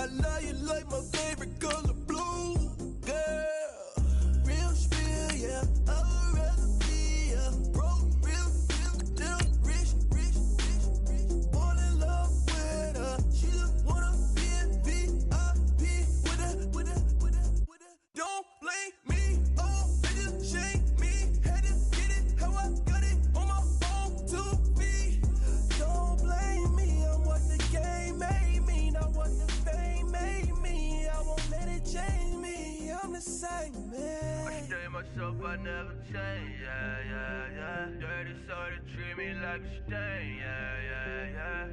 I love you like my favorite color blue, girl. Real spill, yeah. I'd rather be a broke, real, little rich. Fall in love with her. She just wanna be in VIP with her. Don't blame me, oh, they just shame me. Had to get it how I got it on my own 2 feet. Don't blame me, I'm what the game made me, not what the fame made me. I won't let it change me, I'm the same man. I stay myself, I never change, yeah. Dirty soul to treat me like a stain, yeah.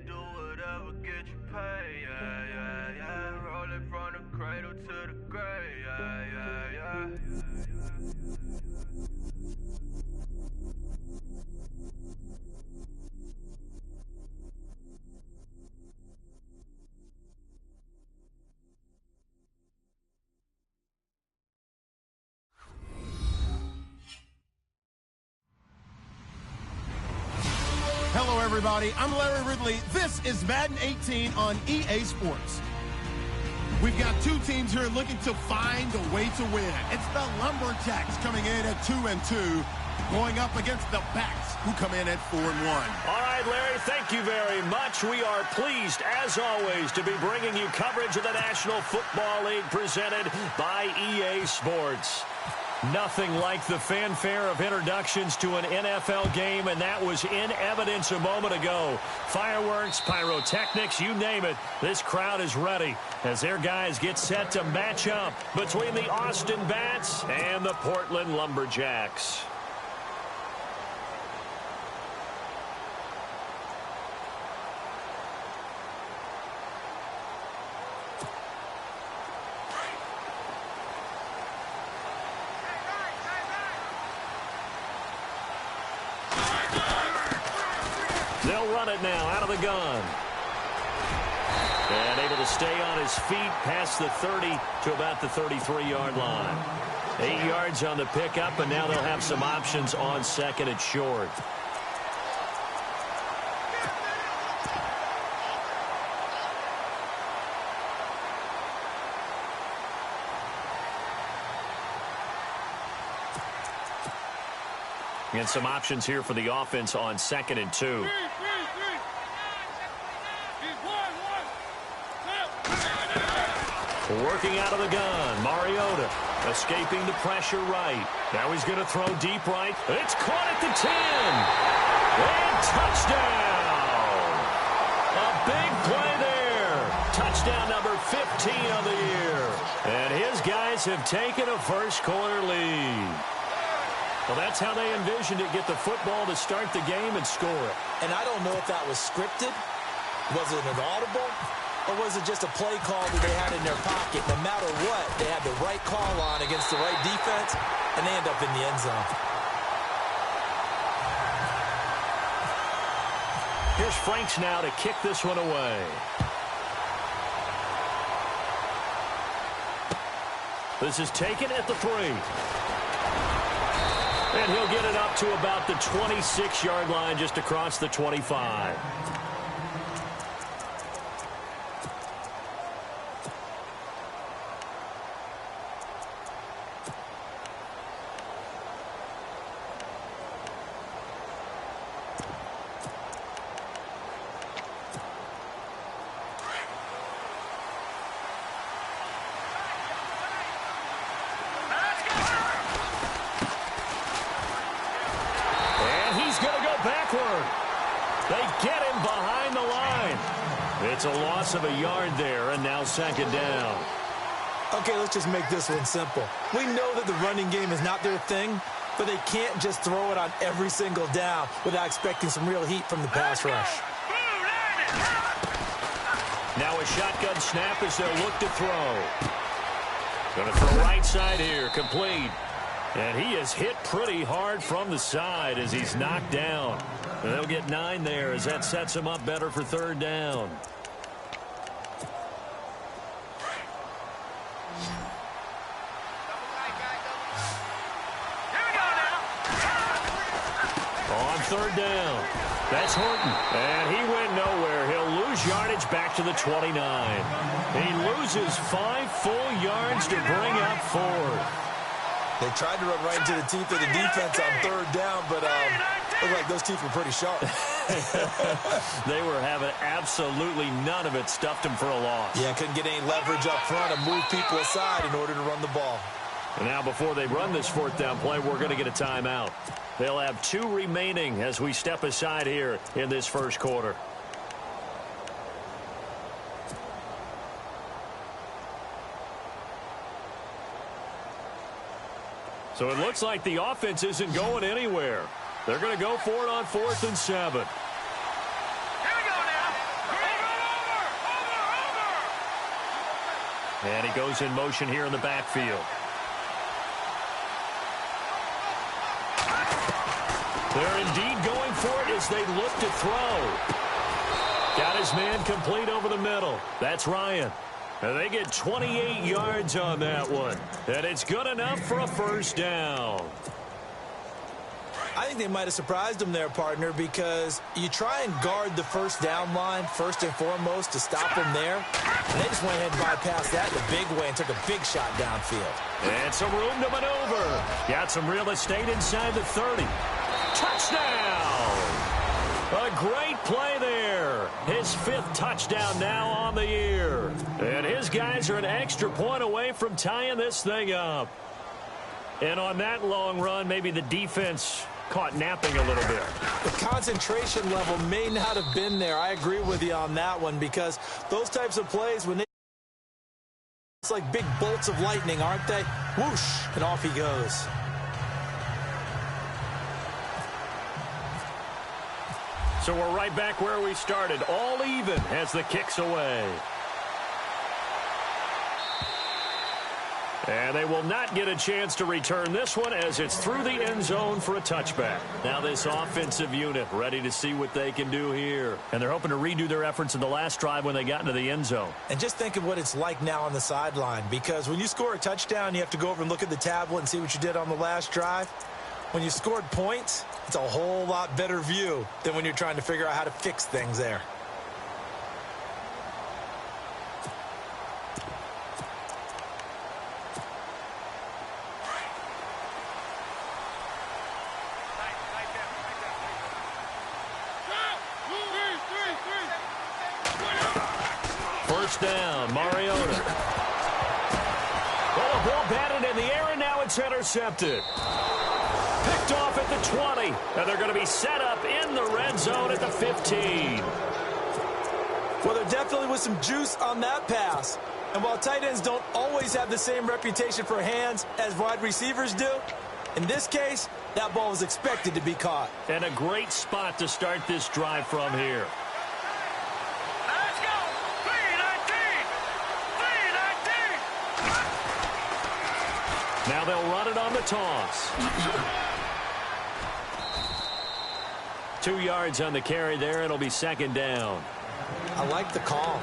Do whatever, get you paid, yeah. Rolling from the cradle to the grave, yeah. Hello, everybody. I'm Larry Ridley. This is Madden 18 on EA Sports. We've got two teams here looking to find a way to win. It's the Lumberjacks coming in at 2-2, going up against the Bats, who come in at 4-1. All right, Larry, thank you very much. We are pleased, as always, to be bringing you coverage of the National Football League presented by EA Sports. Nothing like the fanfare of introductions to an NFL game, and that was in evidence a moment ago. Fireworks, pyrotechnics, you name it. This crowd is ready as their guys get set to match up between the Austin Bats and the Portland Lumberjacks. They'll run it now out of the gun. And able to stay on his feet past the 30 to about the 33-yard line. 8 yards on the pickup, and now they'll have some options on second and short. And some options here for the offense on second and 2. Working out of the gun, Mariota escaping the pressure right. Now he's going to throw deep right. It's caught at the 10. And touchdown. A big play there. Touchdown number 15 on the year. And his guys have taken a first-quarter lead. Well, that's how they envisioned it, get the football to start the game and score it. And I don't know if that was scripted. Was it an audible? Or was it just a play call that they had in their pocket? No matter what, they had the right call on against the right defense, and they end up in the end zone. Here's Franks now to kick this one away. This is taken at the 3. And he'll get it up to about the 26-yard line, just across the 25. They get him behind the line. It's a loss of a yard there, and now second down. Okay, let's just make this one simple. We know that the running game is not their thing, but they can't just throw it on every single down without expecting some real heat from the pass rush. Now a shotgun snap as they'll look to throw. Going to throw right side here, complete. And he is hit pretty hard from the side as he's knocked down. And they'll get 9 there as that sets him up better for third down. On third down, that's Horton. And he went nowhere. He'll lose lose yardage back to the 29. He loses 5 full yards to bring up 4th. They tried to run right into the teeth of the defense on 3rd down, but looked like those teeth were pretty sharp. They were having absolutely none of it. Stuffed him for a loss. Yeah, couldn't get any leverage up front and move people aside in order to run the ball. And now before they run this 4th down play, we're going to get a timeout. They'll have 2 remaining as we step aside here in this first quarter. So it looks like the offense isn't going anywhere. They're going to go for it on 4th and 7. Here we go now. Over. And he goes in motion here in the backfield. They're indeed going for it as they look to throw. Got his man complete over the middle. That's Ryan. And they get 28 yards on that one. And it's good enough for a 1st down. I think they might have surprised him there, partner, because you try and guard the 1st down line first and foremost to stop him there. And they just went ahead and bypassed that in a big way and took a big shot downfield. And some room to maneuver. Got some real estate inside the 30. Touchdown! A great play there. His 5th touchdown now on the year. And his guys are an extra point away from tying this thing up. And on that long run, maybe the defense caught napping a little bit. The concentration level may not have been there. I agree with you on that one, because those types of plays, when it's like big bolts of lightning, aren't they? Whoosh, and off he goes. So we're right back where we started, all even as the kick's away. And they will not get a chance to return this one as it's through the end zone for a touchback. Now this offensive unit ready to see what they can do here. And they're hoping to redo their efforts in the last drive when they got into the end zone. And just think of what it's like now on the sideline, because when you score a touchdown, you have to go over and look at the tablet and see what you did on the last drive. When you scored points, it's a whole lot better view than when you're trying to figure out how to fix things there. First down, Mariota. Well, the ball batted in the air, and now it's intercepted. Picked off at the 20, and they're going to be set up in the red zone at the 15. Well, there definitely was some juice on that pass. And while tight ends don't always have the same reputation for hands as wide receivers do, in this case, that ball was expected to be caught. And a great spot to start this drive from here. Let's go. 319. 319. Now they'll run it on the toss. 2 yards on the carry there. It'll be 2nd down. I like the call.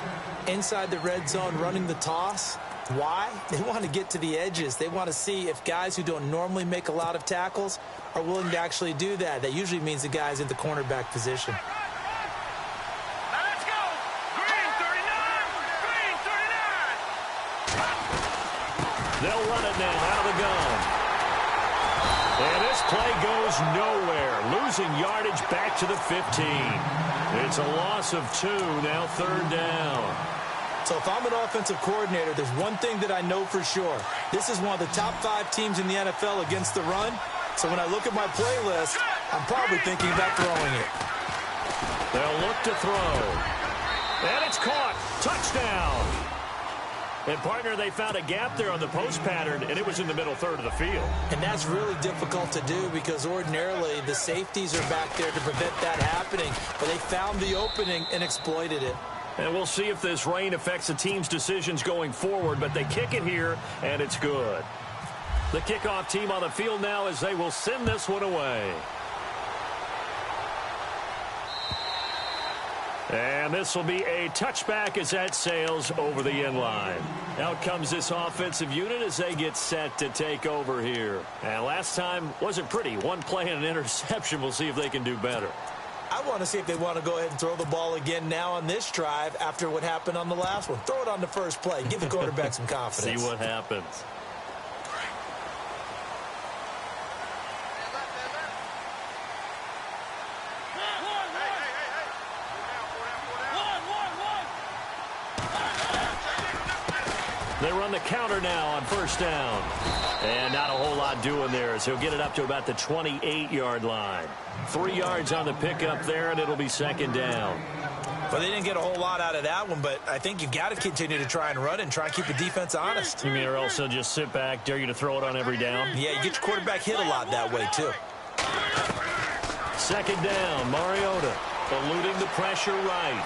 Inside the red zone, running the toss. Why? They want to get to the edges. They want to see if guys who don't normally make a lot of tackles are willing to actually do that. That usually means the guy's in the cornerback position. Let's go. Green 39. Green 39. They'll run it now out of the gun. And this play goes nowhere. Losing yardage back to the 15. It's a loss of 2, now 3rd down. So if I'm an offensive coordinator, there's one thing that I know for sure. This is one of the top 5 teams in the NFL against the run. So when I look at my playlist, I'm probably thinking about throwing it. They'll look to throw. And it's caught. Touchdown. And, partner, they found a gap there on the post pattern, and it was in the middle third of the field. And that's really difficult to do because ordinarily the safeties are back there to prevent that happening. But they found the opening and exploited it. And we'll see if this rain affects the team's decisions going forward, but they kick it here, and it's good. The kickoff team on the field now as they will send this one away. And this will be a touchback as that sails over the end line. Out comes this offensive unit as they get set to take over here. And last time wasn't pretty. One play and an interception. We'll see if they can do better. I want to see if they want to go ahead and throw the ball again now on this drive after what happened on the last one. Throw it on the first play. Give the quarterback some confidence. See what happens. They run the counter now on first down. And not a whole lot doing there, as he'll get it up to about the 28-yard line. 3 yards on the pickup there, and it'll be second down. Well, they didn't get a whole lot out of that one, but I think you've got to continue to try and run it and try and keep the defense honest. You mean, or else they'll just sit back, dare you to throw it on every down? Yeah, you get your quarterback hit a lot that way, too. Second down, Mariota eluding the pressure right.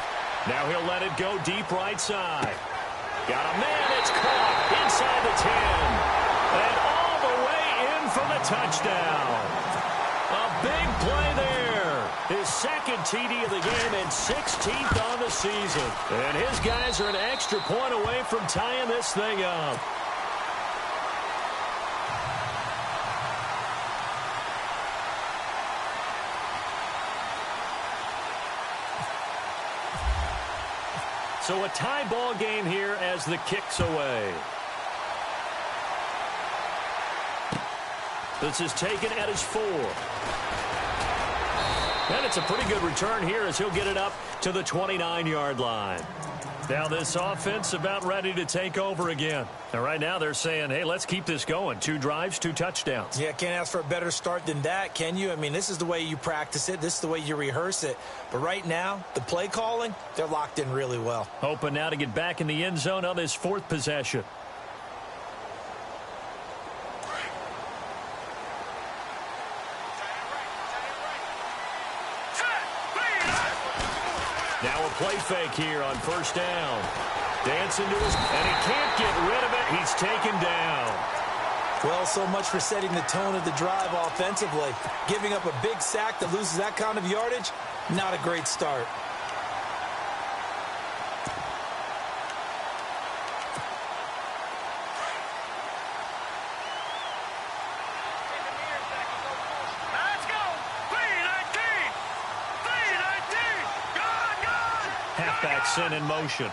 Now he'll let it go deep right side. Got a man, it's caught inside the 10. And all the way in for the touchdown. A big play there. His second TD of the game and 16th on the season. And his guys are an extra point away from tying this thing up. So a tie ball game here as the kick's away. This is taken at his 4. And it's a pretty good return here as he'll get it up to the 29-yard line. Now this offense about ready to take over again. And right now they're saying, hey, let's keep this going. 2 drives, 2 touchdowns. Yeah, can't ask for a better start than that, can you? I mean, this is the way you practice it. This is the way you rehearse it. But right now, the play calling, they're locked in really well. Hoping now to get back in the end zone on this 4th possession. Now a play fake here on first down. Dancing to his, and he can't get rid of it. He's taken down. Well, so much for setting the tone of the drive offensively. Giving up a big sack that loses that kind of yardage, not a great start. Halfback sent in motion.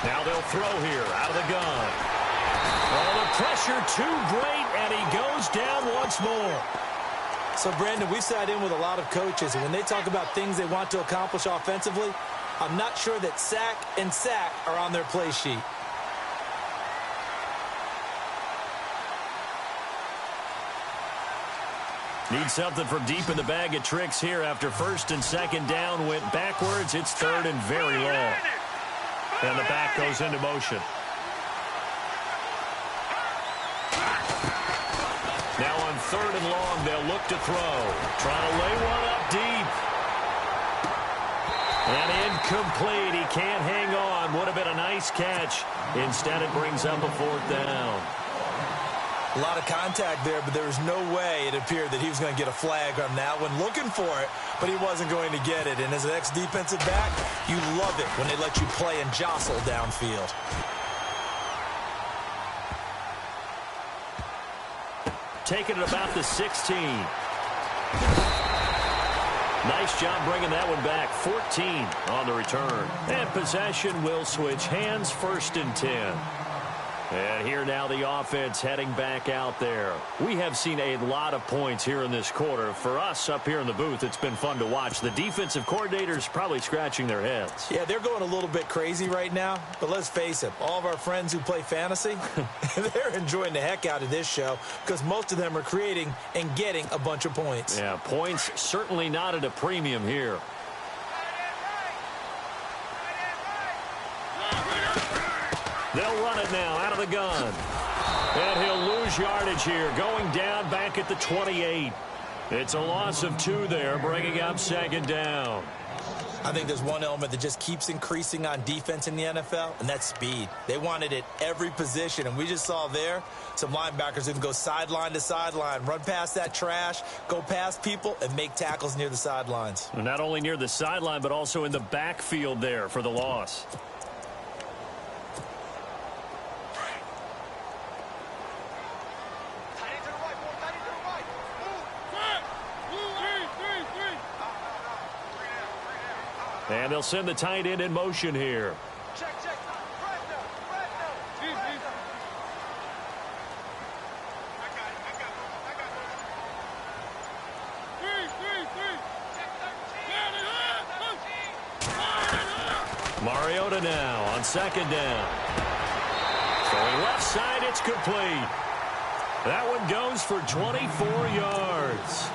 Now they'll throw here out of the gun. Oh, the pressure too great, and he goes down once more. So, Brandon, we've sat in with a lot of coaches, and when they talk about things they want to accomplish offensively, I'm not sure that sack and sack are on their play sheet. Need something from deep in the bag of tricks here after first and second down went backwards. It's third and very long. And the back goes into motion. Now on third and long, they'll look to throw. Trying to lay one up deep. And incomplete. He can't hang on. Would have been a nice catch. Instead, it brings up a 4th down. A lot of contact there, but there was no way it appeared that he was going to get a flag on that one. Looking for it, but he wasn't going to get it. And as an ex-defensive back, you love it when they let you play and jostle downfield. Taking it about the 16. Nice job bringing that one back. 14 on the return. And possession will switch hands, 1st and 10. And here now the offense heading back out there. We have seen a lot of points here in this quarter. For us up here in the booth, it's been fun to watch. The defensive coordinators probably scratching their heads. Yeah, they're going a little bit crazy right now. But let's face it, all of our friends who play fantasy, they're enjoying the heck out of this show because most of them are creating and getting a bunch of points. Yeah, points certainly not at a premium here. They'll run it now out of the gun. And he'll lose yardage here, going down back at the 28. It's a loss of 2 there, bringing up second down. I think there's one element that just keeps increasing on defense in the NFL, and that's speed. They want it at every position, and we just saw there some linebackers who can go sideline to sideline, run past that trash, go past people, and make tackles near the sidelines. Not only near the sideline, but also in the backfield there for the loss. And they'll send the tight end in motion here. Check. Right now. Mariota now on second down. Throwing left side, it's complete. That one goes for 24 yards.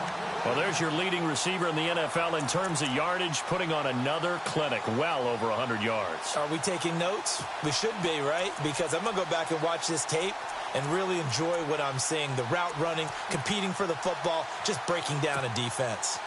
Well, there's your leading receiver in the NFL in terms of yardage, putting on another clinic, well over 100 yards. Are we taking notes? We should be, right? Because I'm going to go back and watch this tape and really enjoy what I'm seeing. The route running, competing for the football, just breaking down a defense.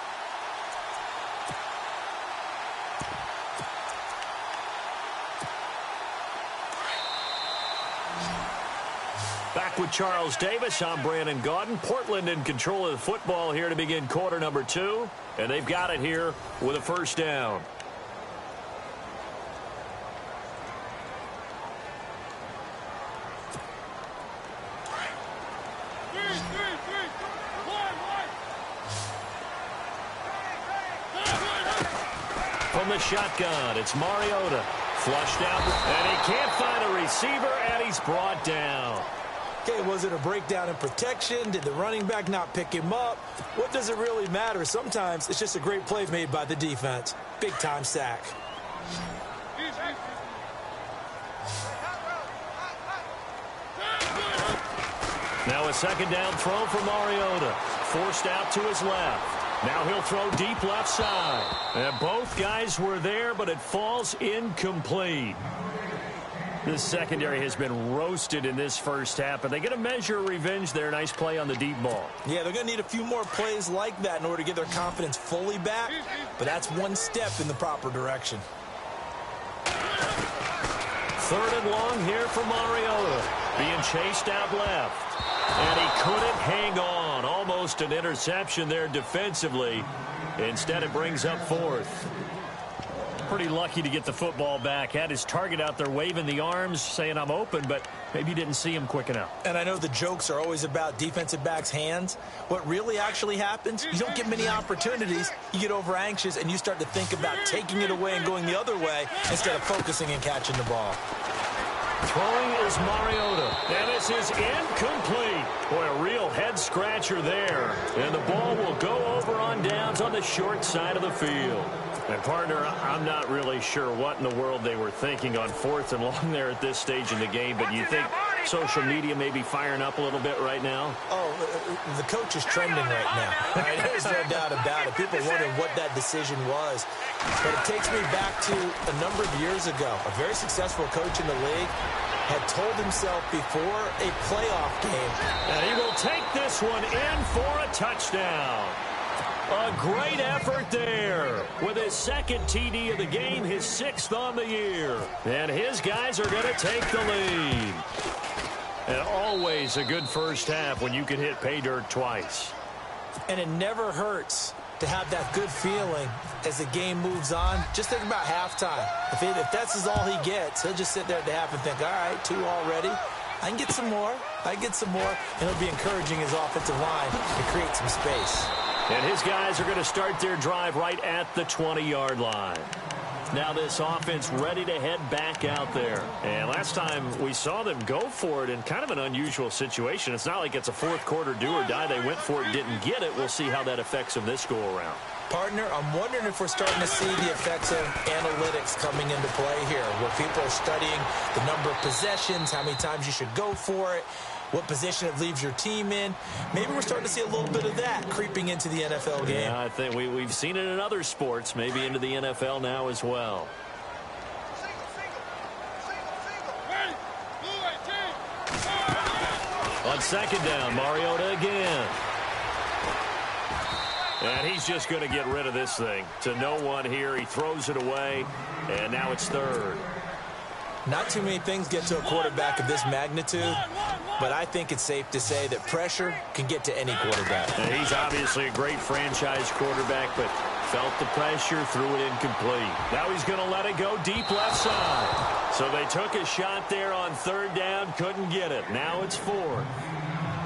Back with Charles Davis, I'm Brandon Gaudin. Portland in control of the football here to begin quarter number 2. And they've got it here with a first down. From the shotgun, it's Mariota. Flushed out, and he can't find a receiver, and he's brought down. Okay, was it a breakdown in protection? Did the running back not pick him up? What does it really matter? Sometimes it's just a great play made by the defense. Big-time sack. Now a second down throw for Mariota. Forced out to his left. Now he'll throw deep left side. And both guys were there, but it falls incomplete. This secondary has been roasted in this first half, but they get a measure of revenge there. Nice play on the deep ball. Yeah, they're going to need a few more plays like that in order to get their confidence fully back, but that's one step in the proper direction. Third and long here for Mariota. Being chased out left. And he couldn't hang on. Almost an interception there defensively. Instead, it brings up fourth. Pretty lucky to get the football back. Had his target out there waving the arms, saying I'm open, but maybe didn't see him quick enough. And I know the jokes are always about defensive backs' hands. What really actually happens, you don't get many opportunities. You get over anxious, and you start to think about taking it away and going the other way instead of focusing and catching the ball. Throwing is Mariota, and this is incomplete. Boy, a real head-scratcher there. And the ball will go over on downs on the short side of the field. And, partner, I'm not really sure what in the world they were thinking on fourth and long there at this stage in the game, but you think social media may be firing up a little bit right now? Oh, the coach is trending right now. Right? There's no doubt about it. People wondering what that decision was. But it takes me back to a number of years ago. A very successful coach in the league had told himself before a playoff game. And he will take this one in for a touchdown. A great effort there with his second TD of the game, his 6th on the year. And his guys are going to take the lead. And always a good first half when you can hit pay dirt twice. And it never hurts to have that good feeling as the game moves on. Just think about halftime. If that's all he gets, he'll just sit there at the half and think, all right, 2 already. I can get some more. And he'll be encouraging his offensive line to create some space. And his guys are going to start their drive right at the 20-yard line. Now this offense ready to head back out there. And last time we saw them go for it in kind of an unusual situation. It's not like it's a fourth quarter do or die. They went for it, didn't get it. We'll see how that affects them this go-around. Partner, I'm wondering if we're starting to see the effects of analytics coming into play here, where people are studying the number of possessions, how many times you should go for it, what position it leaves your team in. Maybe we're starting to see a little bit of that creeping into the NFL game. Yeah, I think we've seen it in other sports, maybe into the NFL now as well. On second down, Mariota again. And he's just going to get rid of this thing. To no one here. He throws it away, and now it's third. Not too many things get to a quarterback of this magnitude, but I think it's safe to say that pressure can get to any quarterback. And he's obviously a great franchise quarterback, but felt the pressure, threw it incomplete. Now he's going to let it go deep left side. So they took a shot there on third down, couldn't get it. Now it's fourth.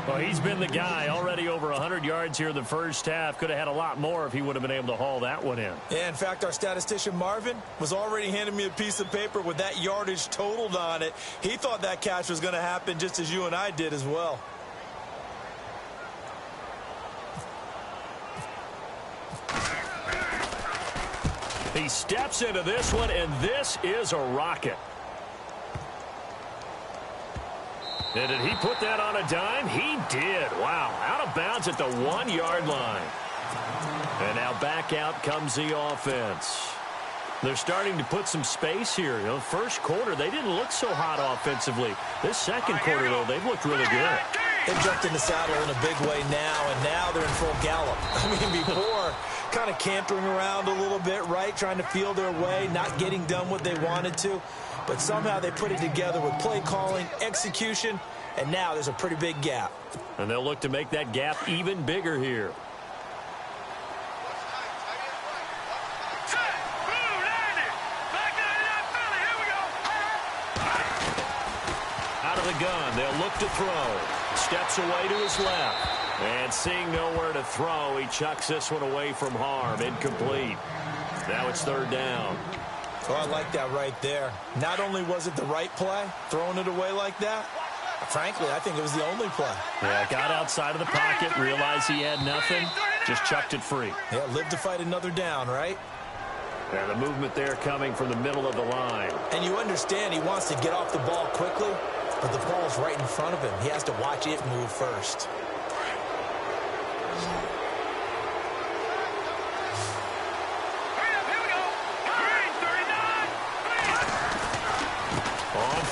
Well, he's been the guy. Already over 100 yards here in the first half. Could have had a lot more if he would have been able to haul that one in. Yeah, in fact, our statistician Marvin was already handing me a piece of paper with that yardage totaled on it. He thought that catch was going to happen just as you and I did as well. He steps into this one, and this is a rocket. And did he put that on a dime? He did. Wow, out of bounds at the 1-yard line. And now back out comes the offense. They're starting to put some space here. You know, first quarter, they didn't look so hot offensively. This second quarter, though, they've looked really good. They've jumped in the saddle in a big way now, and now they're in full gallop. I mean, before, kind of cantering around a little bit, right, trying to feel their way, not getting done what they wanted to. But somehow they put it together with play calling, execution, and now there's a pretty big gap. And they'll look to make that gap even bigger here. Out of the gun, they'll look to throw. Steps away to his left. And seeing nowhere to throw, he chucks this one away from harm. Incomplete. Now it's third down. Oh, I like that right there. Not only was it the right play, throwing it away like that, frankly, I think it was the only play. Yeah, got outside of the pocket, realized he had nothing, just chucked it free. Yeah, live to fight another down, right? And the movement there coming from the middle of the line. And you understand he wants to get off the ball quickly, but the ball's right in front of him. He has to watch it move first.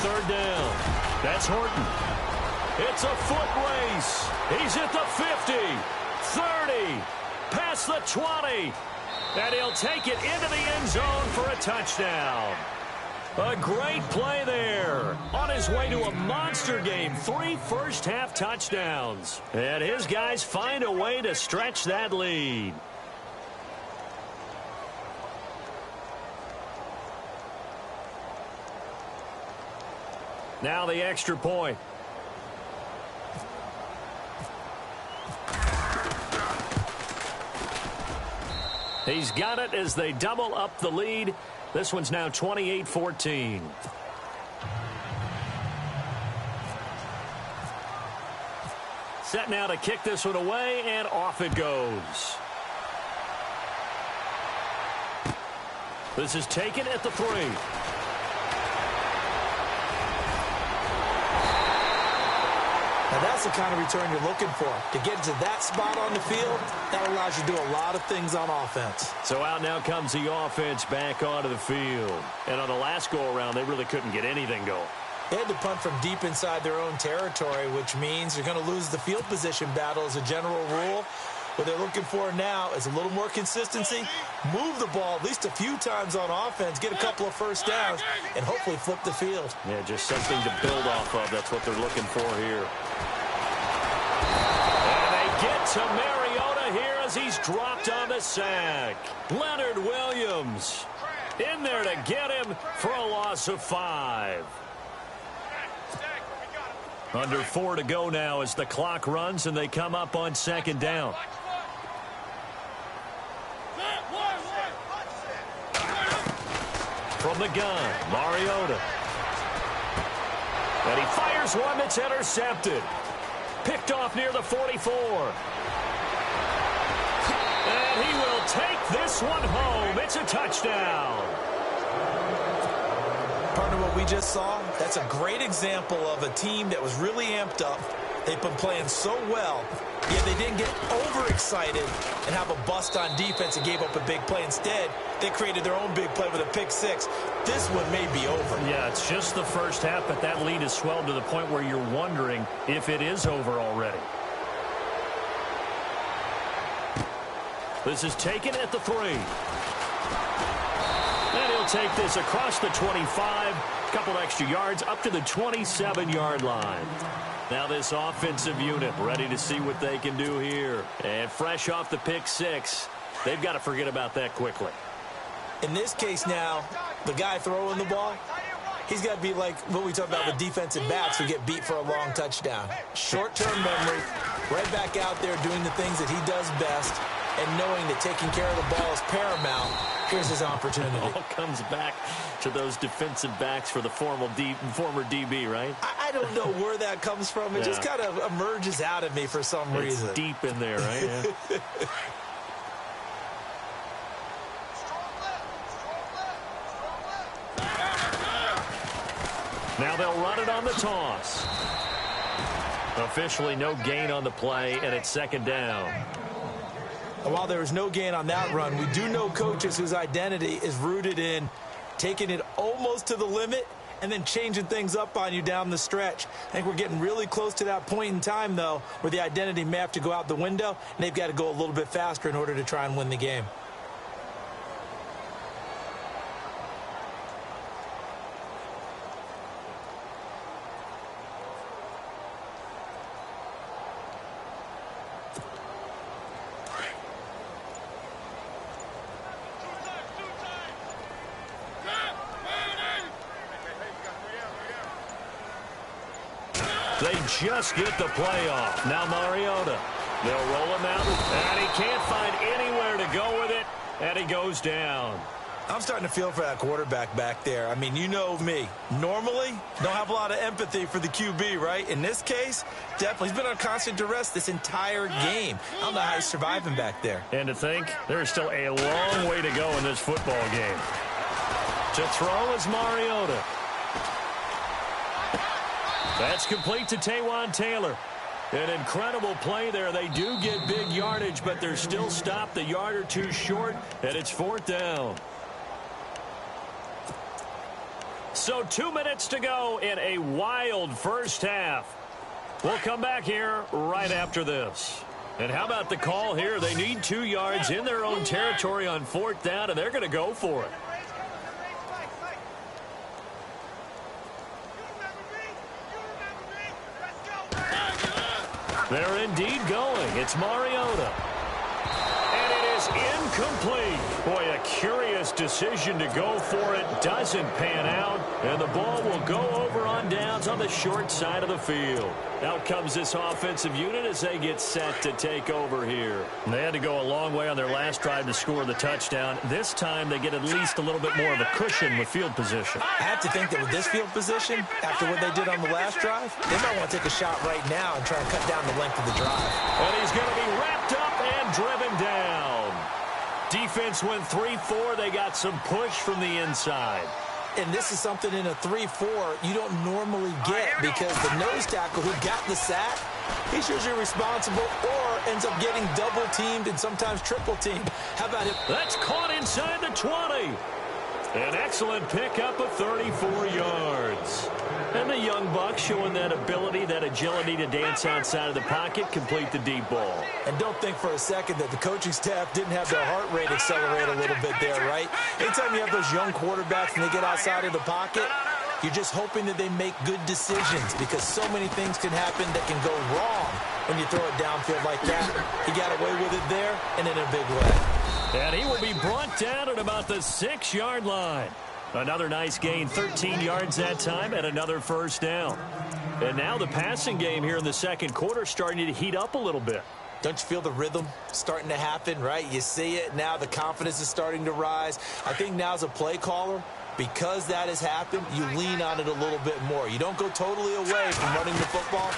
Third down. That's Horton. It's a foot race. He's at the 50, 30, past the 20. And he'll take it into the end zone for a touchdown. A great play there. On his way to a monster game. 3 first-half touchdowns. And his guys find a way to stretch that lead. Now the extra point. He's got it as they double up the lead. This one's now 28-14. Set now to kick this one away, and off it goes. This is taken at the 3. Now that's the kind of return you're looking for. To get to that spot on the field, that allows you to do a lot of things on offense. So out now comes the offense back onto the field. And on the last go-around, they really couldn't get anything going. They had to punt from deep inside their own territory, which means you're going to lose the field position battle as a general rule. What they're looking for now is a little more consistency, move the ball at least a few times on offense, get a couple of first downs, and hopefully flip the field. Yeah, just something to build off of. That's what they're looking for here. And they get to Mariota here as he's dropped on the sack. Leonard Williams in there to get him for a loss of 5. Under 4 to go now as the clock runs and they come up on second down. From the gun, Mariota. And he fires one that's intercepted. Picked off near the 44. And he will take this one home. It's a touchdown. Partner, what we just saw, that's a great example of a team that was really amped up. They've been playing so well, yet they didn't get overexcited and have a bust on defense and gave up a big play. Instead, they created their own big play with a pick 6. This one may be over. Yeah, it's just the first half, but that lead has swelled to the point where you're wondering if it is over already. This is taken at the 3. And he'll take this across the 25, a couple extra yards up to the 27-yard line. Now this offensive unit ready to see what they can do here. And fresh off the pick 6, they've got to forget about that quickly. In this case now, the guy throwing the ball, He's got to be like what we talk about with defensive backs who get beat for a long touchdown. Short-term memory, right back out there doing the things that he does best, and knowing that taking care of the ball is paramount. Here's his opportunity. It all comes back to those defensive backs for the former DB, right? I don't know where that comes from. It just kind of emerges out of me for some reason. It's deep in there, right? Yeah. Now they'll run it on the toss. Officially no gain on the play, and it's second down. And while there was no gain on that run, we do know coaches whose identity is rooted in taking it almost to the limit and then changing things up on you down the stretch. I think we're getting really close to that point in time, though, where the identity may have to go out the window, and they've got to go a little bit faster in order to try and win the game. They just get the play off. Now Mariota. They'll roll him out, and he can't find anywhere to go with it, and he goes down. I'm starting to feel for that quarterback back there. I mean, you know me. Normally, don't have a lot of empathy for the QB, right? In this case, definitely. He's been on constant duress this entire game. I don't know how he's surviving back there. And to think, there's still a long way to go in this football game. To throw is Mariota. That's complete to Taywan Taylor. An incredible play there. They do get big yardage, but they're still stopped a yard or two short, and it's fourth down. So 2 minutes to go in a wild first half. We'll come back here right after this. And how about the call here? They need 2 yards in their own territory on fourth down, and they're going to go for it. They're indeed going. It's Mariota. And it is incomplete. Boy, a curious decision to go for it. Doesn't pan out. And the ball will go over on downs on the short side of the field. Out comes this offensive unit as they get set to take over here. And they had to go a long way on their last drive to score the touchdown. This time they get at least a little bit more of a cushion with field position. I have to think that with this field position, after what they did on the last drive, they might want to take a shot right now and try and cut down the length of the drive. And he's going to be wrapped up and driven down. Defense went 3-4. They got some push from the inside. And this is something in a 3-4 you don't normally get because the nose tackle who got the sack, he's usually responsible or ends up getting double-teamed and sometimes triple-teamed. How about it? That's caught inside the 20. An excellent pickup of 34 yards. And the young buck showing that ability, that agility to dance outside of the pocket, complete the deep ball. And don't think for a second that the coaching staff didn't have their heart rate accelerate a little bit there, right? Anytime you have those young quarterbacks and they get outside of the pocket, you're just hoping that they make good decisions because so many things can happen that can go wrong when you throw it downfield like that. He got away with it there and in a big way. And he will be brought down at about the 6-yard line. Another nice gain, 13 yards that time, and another first down. And now the passing game here in the second quarter starting to heat up a little bit. Don't you feel the rhythm starting to happen, right? You see it now. The confidence is starting to rise. I think now as a play caller, because that has happened, you lean on it a little bit more. You don't go totally away from running the football,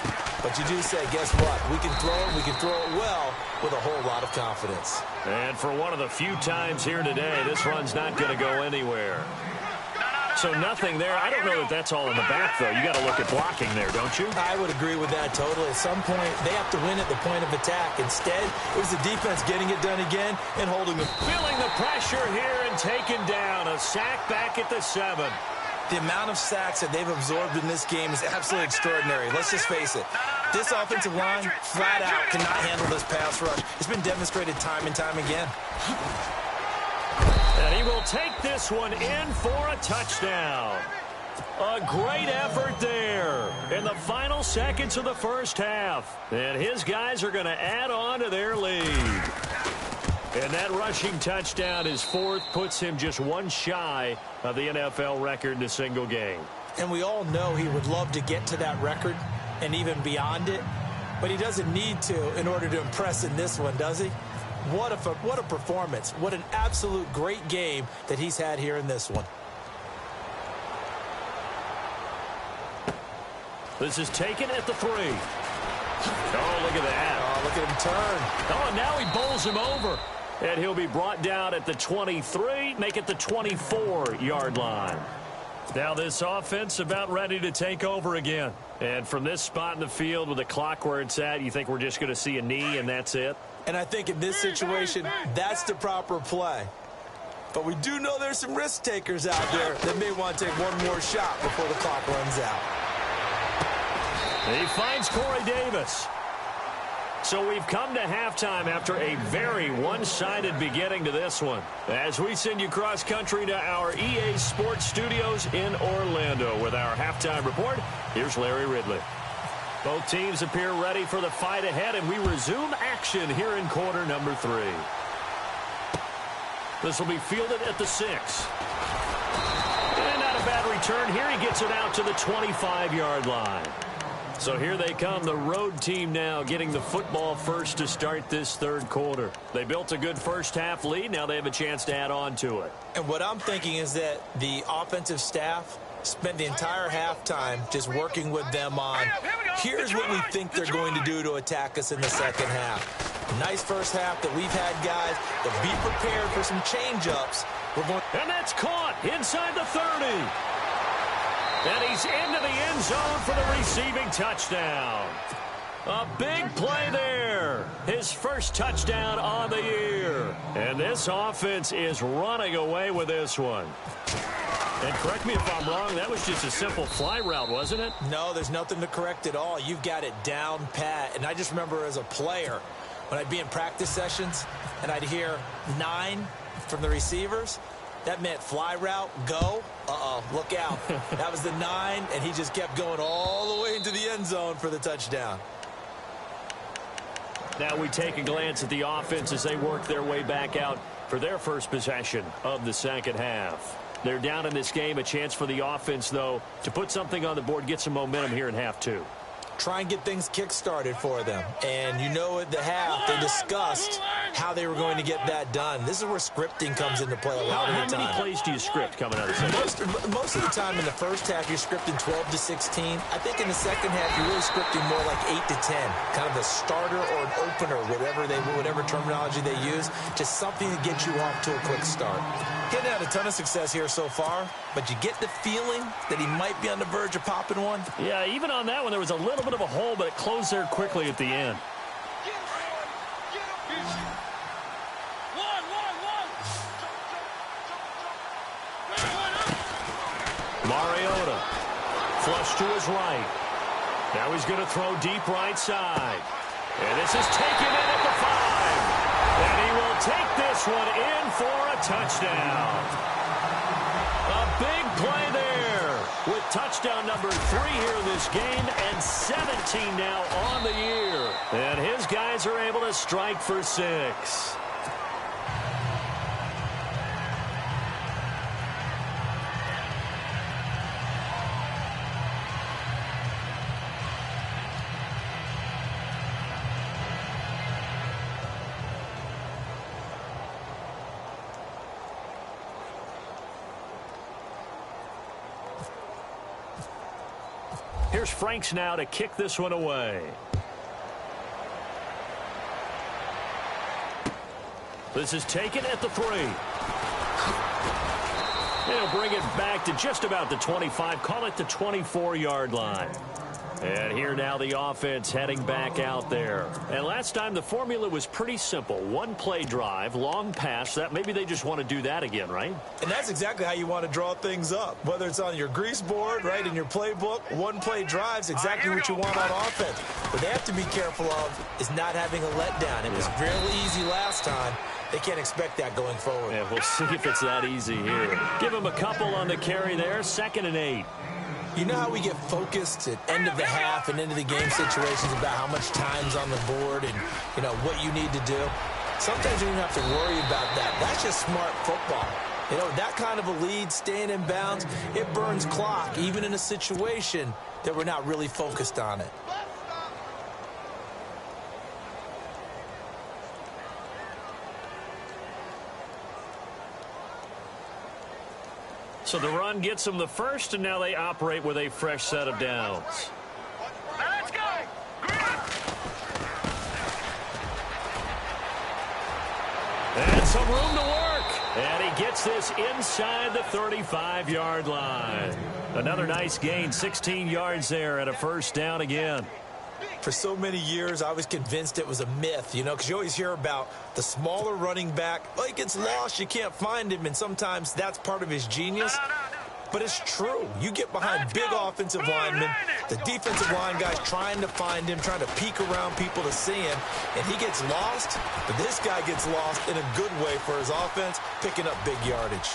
but you do say, guess what? We can throw it. We can throw it well with a whole lot of confidence. And for one of the few times here today, this run's not going to go anywhere. So nothing there. I don't know that that's all in the back, though. You got to look at blocking there, don't you? I would agree with that totally. At some point, they have to win at the point of attack. Instead, it was the defense getting it done again and holding them. Feeling the pressure here and taken down. A sack back at the 7. The amount of sacks that they've absorbed in this game is absolutely extraordinary. Let's just face it. This offensive line, flat out, cannot handle this pass rush. It's been demonstrated time and time again. And he will take this one in for a touchdown. A great effort there in the final seconds of the first half. And his guys are going to add on to their lead. And that rushing touchdown, his 4th, puts him just one shy of the NFL record in a single game. And we all know he would love to get to that record and even beyond it. But he doesn't need to in order to impress in this one, does he? What a performance. What an absolute great game that he's had here in this one. This is taken at the 3. Oh, look at that. Oh, look at him turn. Oh, and now he bowls him over. And he'll be brought down at the 23, make it the 24-yard line. Now this offense about ready to take over again. And from this spot in the field with the clock where it's at, you think we're just going to see a knee and that's it? And I think in this situation, that's the proper play. But we do know there's some risk takers out there that may want to take one more shot before the clock runs out. He finds Corey Davis. So we've come to halftime after a very one-sided beginning to this one. As we send you cross-country to our EA Sports Studios in Orlando with our halftime report, here's Larry Ridley. Both teams appear ready for the fight ahead, and we resume action here in quarter number 3. This will be fielded at the 6. And not a bad return here. He gets it out to the 25-yard line. So here they come, the road team now getting the football first to start this third quarter. They built a good first-half lead. Now they have a chance to add on to it. And what I'm thinking is that the offensive staff spend the entire halftime just working with them on, here's what we think they're going to do to attack us in the second half. Nice first half that we've had, guys, but be prepared for some change-ups. And that's caught inside the 30. And he's into the end zone for the receiving touchdown. A big play there. His first touchdown on the year. And this offense is running away with this one. And correct me if I'm wrong, that was just a simple fly route, wasn't it? No, there's nothing to correct at all. You've got it down pat. And I just remember as a player, when I'd be in practice sessions and I'd hear 9 from the receivers, that meant fly route, go. Uh-oh, look out. That was the 9, and he just kept going all the way into the end zone for the touchdown. Now we take a glance at the offense as they work their way back out for their first possession of the second half. They're down in this game. A chance for the offense, though, to put something on the board, get some momentum here in half 2. Try and get things kick-started for them. And you know at the half, they discussed how they were going to get that done. This is where scripting comes into play a lot of the time. How many plays do you script coming out of the second? Most of the time in the first half, you're scripting 12 to 16. I think in the second half, you're really scripting more like 8 to 10. Kind of a starter or an opener, whatever terminology they use. Just something to get you off to a quick start. Getting had a ton of success here so far, but you get the feeling that he might be on the verge of popping one. Yeah, even on that one, there was a little bit of a hole, but it closed there quickly at the end. Mariota, flush to his right. Now he's going to throw deep right side. And this is taken in at the 5. And he will take this one in for a touchdown. A big play there with touchdown number 3 here in this game and 17 now on the year. And his guys are able to strike for 6. Here's Franks now to kick this one away. This is taken at the 3. He'll bring it back to just about the 25. Call it the 24-yard line. And here now the offense heading back out there. And last time the formula was pretty simple. One play drive, long pass. That maybe they just want to do that again, right? And that's exactly how you want to draw things up. Whether it's on your grease board, right, in your playbook, one play drive's exactly what you want on offense. What they have to be careful of is not having a letdown. It was fairly easy last time. They can't expect that going forward. Yeah, we'll see if it's that easy here. Give him a couple on the carry there. 2nd and 8. You know how we get focused at end of the half and into the game situations about how much time's on the board and, you know, what you need to do? Sometimes you don't have to worry about that. That's just smart football. You know, that kind of a lead, staying in bounds, it burns clock, even in a situation that we're not really focused on it. So the run gets them the first, and now they operate with a fresh set of downs. Let's go! And some room to work. And he gets this inside the 35-yard line. Another nice gain, 16 yards there, and a first down again. For so many years, I was convinced it was a myth, you know, because you always hear about the smaller running back. Oh, he gets lost, you can't find him, and sometimes that's part of his genius. But it's true. You get behind big offensive linemen, the defensive line guys trying to find him, trying to peek around people to see him, and he gets lost. But this guy gets lost in a good way for his offense, picking up big yardage.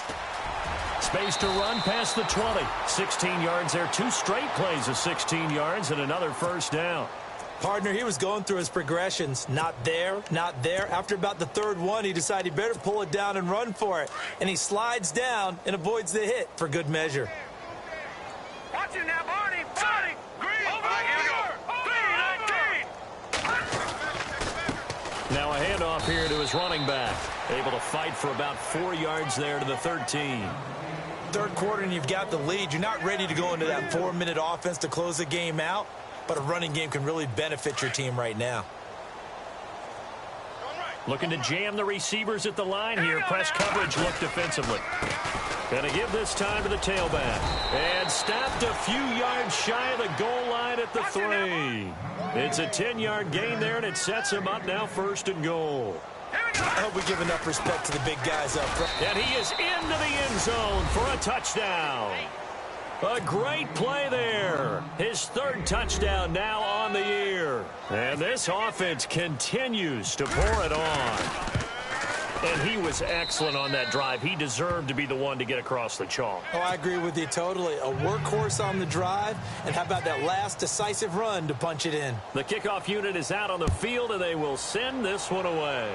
Space to run past the 20. 16 yards there. 2 straight plays of 16 yards and another first down. Partner, he was going through his progressions. Not there, not there. After about the third one, he decided he better pull it down and run for it. And he slides down and avoids the hit for good measure. Watch it now, Barney! Barney! Green! Over here we go! 3-19! Now a handoff here to his running back. Able to fight for about 4 yards there to the 13. Third quarter and you've got the lead. You're not ready to go into that 4-minute offense to close the game out. But a running game can really benefit your team right now. Looking to jam the receivers at the line here. Press coverage look defensively. Going to give this time to the tailback. And stopped a few yards shy of the goal line at the 3. It's a 10-yard gain there, and it sets him up now 1st and goal. I hope we give enough respect to the big guys up front. And he is into the end zone for a touchdown. A great play there. His 3rd touchdown now on the year. And this offense continues to pour it on. And he was excellent on that drive. He deserved to be the one to get across the chalk. Oh, I agree with you totally. A workhorse on the drive. And how about that last decisive run to punch it in? The kickoff unit is out on the field, and they will send this one away.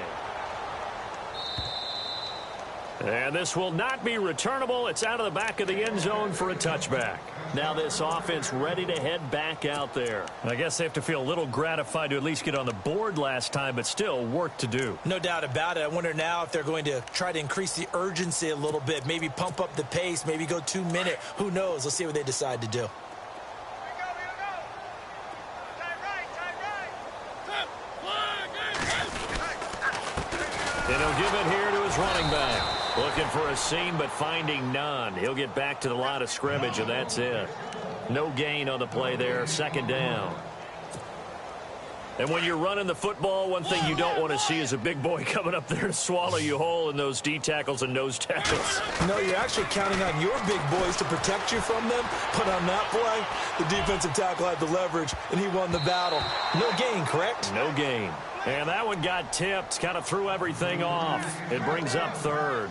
And this will not be returnable. It's out of the back of the end zone for a touchback. Now this offense ready to head back out there. I guess they have to feel a little gratified to at least get on the board last time, but still work to do. No doubt about it. I wonder now if they're going to try to increase the urgency a little bit, maybe pump up the pace, maybe go 2-minute. Who knows? Let's see what they decide to do. And he'll give it here to his running back. Looking for a seam, but finding none. He'll get back to the line of scrimmage, and that's it. No gain on the play there. 2nd down. And when you're running the football, one thing you don't want to see is a big boy coming up there to swallow you whole in those D tackles and nose tackles. No, you're actually counting on your big boys to protect you from them. But on that play, the defensive tackle had the leverage, and he won the battle. No gain, correct? No gain. And that one got tipped, kind of threw everything off. It brings up 3rd.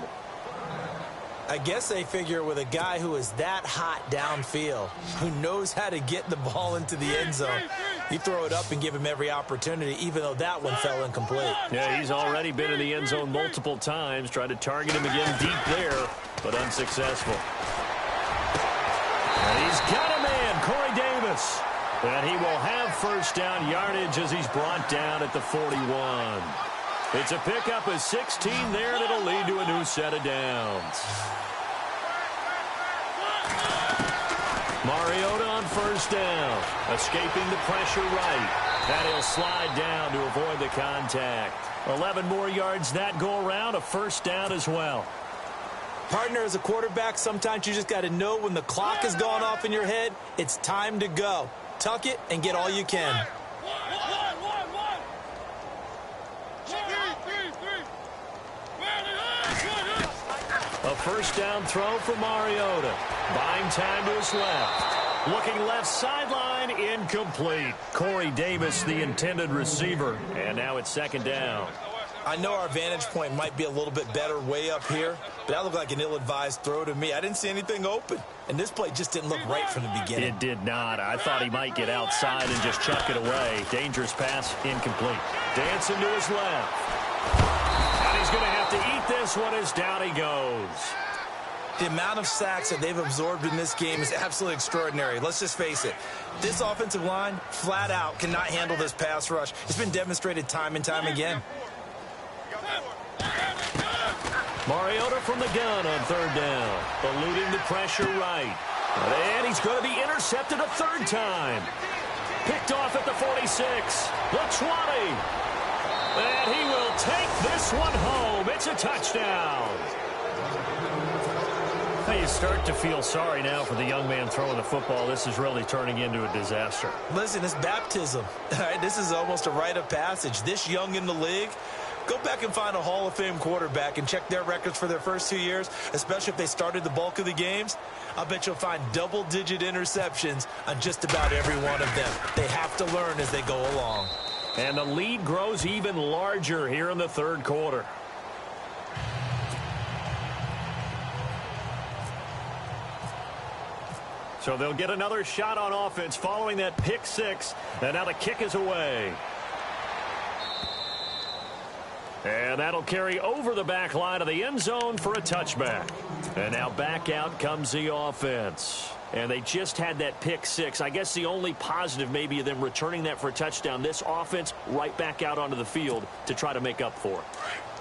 I guess they figure with a guy who is that hot downfield, who knows how to get the ball into the end zone, you throw it up and give him every opportunity, even though that one fell incomplete. Yeah, he's already been in the end zone multiple times, tried to target him again deep there, but unsuccessful. And he's got a man, Corey Davis. And he will have 1st down yardage as he's brought down at the 41. It's a pickup of 16 there, and it'll lead to a new set of downs. Mariota on 1st down, escaping the pressure right. And he'll slide down to avoid the contact. 11 more yards that go around, a 1st down as well. Partner, as a quarterback, sometimes you just got to know when the clock has gone off in your head, it's time to go. Tuck it and get all you can. A 1st down throw for Mariota. Buying time to his left. Looking left sideline, incomplete. Corey Davis, the intended receiver. And now it's 2nd down. I know our vantage point might be a little bit better way up here, but that looked like an ill-advised throw to me. I didn't see anything open, and this play just didn't look right from the beginning. It did not. I thought he might get outside and just chuck it away. Dangerous pass, incomplete. Dancing to his left. And he's going to have to eat this one as down he goes. The amount of sacks that they've absorbed in this game is absolutely extraordinary. Let's just face it. This offensive line, flat out, cannot handle this pass rush. It's been demonstrated time and time again. Mariota from the gun on third down. Eluding the pressure right. And he's going to be intercepted a third time. Picked off at the 46. The 20. And he will take this one home. It's a touchdown. You start to feel sorry now for the young man throwing the football. This is really turning into a disaster. Listen, it's baptism. All right, this is almost a rite of passage. This young in the league, go back and find a Hall of Fame quarterback and check their records for their first 2 years, especially if they started the bulk of the games. I bet you'll find double-digit interceptions on just about every one of them. They have to learn as they go along. And the lead grows even larger here in the third quarter. So they'll get another shot on offense following that pick six. And now the kick is away. And that'll carry over the back line of the end zone for a touchback. And now back out comes the offense. And they just had that pick six. I guess the only positive maybe of them returning that for a touchdown. This offense right back out onto the field to try to make up for it.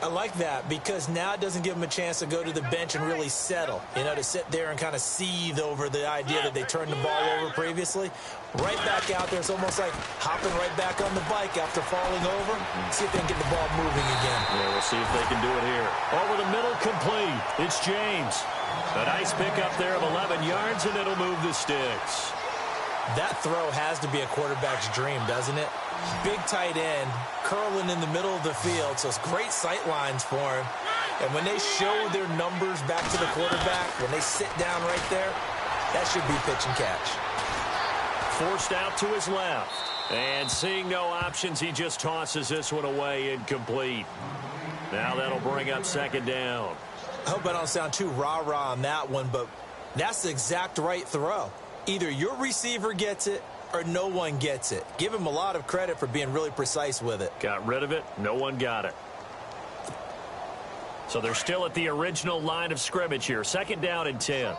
I like that because now it doesn't give them a chance to go to the bench and really settle. You know, to sit there and kind of seethe over the idea that they turned the ball over previously. Right back out there. It's almost like hopping right back on the bike after falling over. See if they can get the ball moving again. Yeah, we'll see if they can do it here. Over the middle, complete. It's James. A nice pickup there of 11 yards, and it'll move the sticks. That throw has to be a quarterback's dream, doesn't it? Big tight end, curling in the middle of the field, so it's great sight lines for him. And when they show their numbers back to the quarterback, when they sit down right there, that should be pitch and catch. Forced out to his left. And seeing no options, he just tosses this one away, incomplete. Now that'll bring up second down. I hope I don't sound too rah-rah on that one, but that's the exact right throw. Either your receiver gets it or no one gets it. Give him a lot of credit for being really precise with it. Got rid of it. No one got it. So they're still at the original line of scrimmage here. Second down and 10.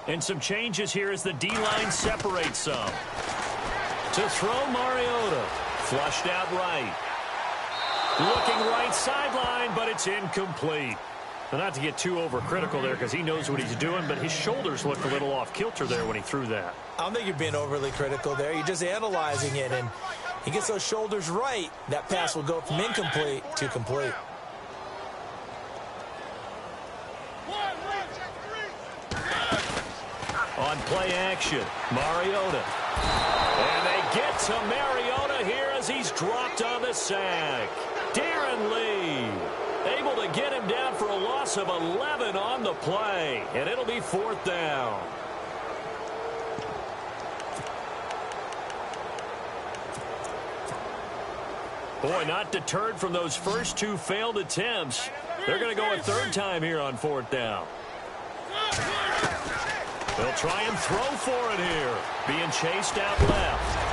And some changes here as the D-line separates some. To throw Mariota. Flushed out right. Looking right sideline, but it's incomplete. Now, not to get too overcritical there because he knows what he's doing, but his shoulders looked a little off kilter there when he threw that. I don't think you're being overly critical there. You're just analyzing it, and he gets those shoulders right. That pass will go from incomplete to complete. On play action, Mariota. And they get to Mariota here as he's dropped on the sack. Darren Lee able to get him down for a loss of 11 on the play. And it'll be fourth down. Boy, not deterred from those first two failed attempts. They're going to go a third time here on fourth down. They'll try and throw for it here. Being chased out left.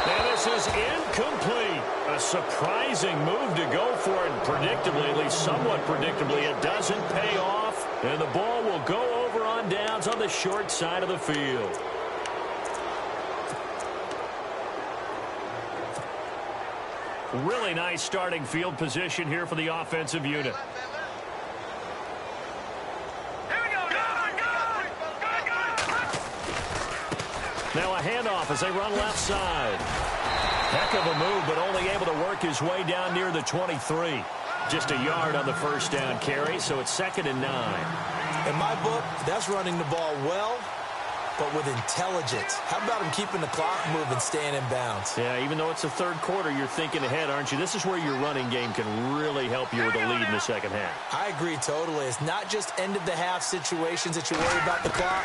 And this is incomplete. A surprising move to go for it. Predictably, at least somewhat predictably, it doesn't pay off. And the ball will go over on downs on the short side of the field. Really nice starting field position here for the offensive unit. Now a handoff as they run left side. Heck of a move, but only able to work his way down near the 23. Just a yard on the first down carry, so it's 2nd and 9. In my book, that's running the ball well, but with intelligence. How about him keeping the clock moving, staying in bounds? Yeah, even though it's the third quarter, you're thinking ahead, aren't you? This is where your running game can really help you with a lead in the second half. I agree totally. It's not just end-of-the-half situations that you worry about the clock.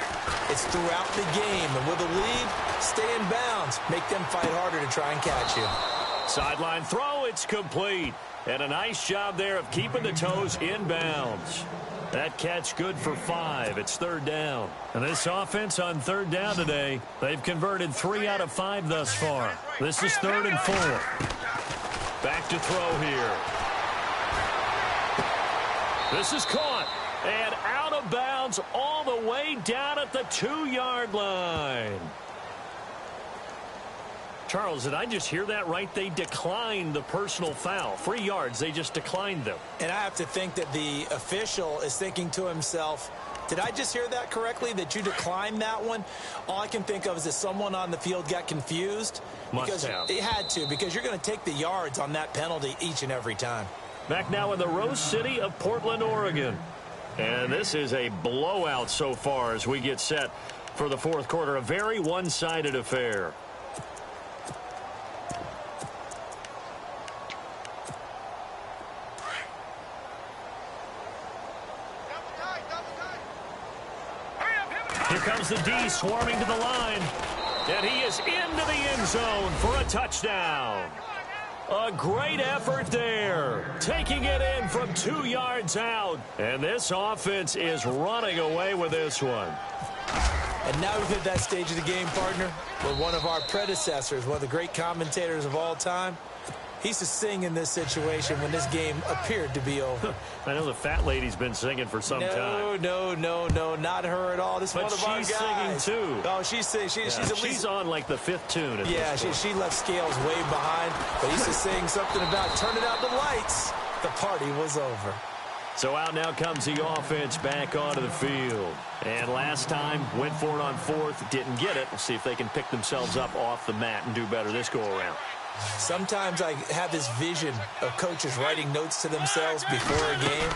It's throughout the game. And with a lead, stay in bounds. Make them fight harder to try and catch you. Sideline throw, it's complete. And a nice job there of keeping the toes in bounds. That catch good for 5. It's 3rd down. And this offense on 3rd down today, they've converted 3 out of 5 thus far. This is 3rd and 4. Back to throw here. This is caught. And out of bounds all the way down at the 2-yard line. Charles, did I just hear that right? They declined the personal foul. 3 yards, they just declined them. And I have to think that the official is thinking to himself, did I just hear that correctly, that you declined that one? All I can think of is that someone on the field got confused. Must have. They had to, because you're going to take the yards on that penalty each and every time. Back now in the Rose City of Portland, Oregon. And this is a blowout so far as we get set for the fourth quarter. A very one-sided affair. Here comes the D swarming to the line. And he is into the end zone for a touchdown. A great effort there. Taking it in from 2 yards out. And this offense is running away with this one. And now we've hit that stage of the game, partner, where one of our predecessors, one of the great commentators of all time, he used to sing in this situation when this game appeared to be over. I know the fat lady's been singing for some time. No, not her at all. This is one of our guys. But she's singing, too. Oh, she's singing. She's on, like, the 5th tune. Yeah, she left Scales way behind. But he used to sing something about turning out the lights. The party was over. So out now comes the offense back onto the field. And last time, went for it on 4th, didn't get it. We'll see if they can pick themselves up off the mat and do better this go-around. Sometimes I have this vision of coaches writing notes to themselves before a game.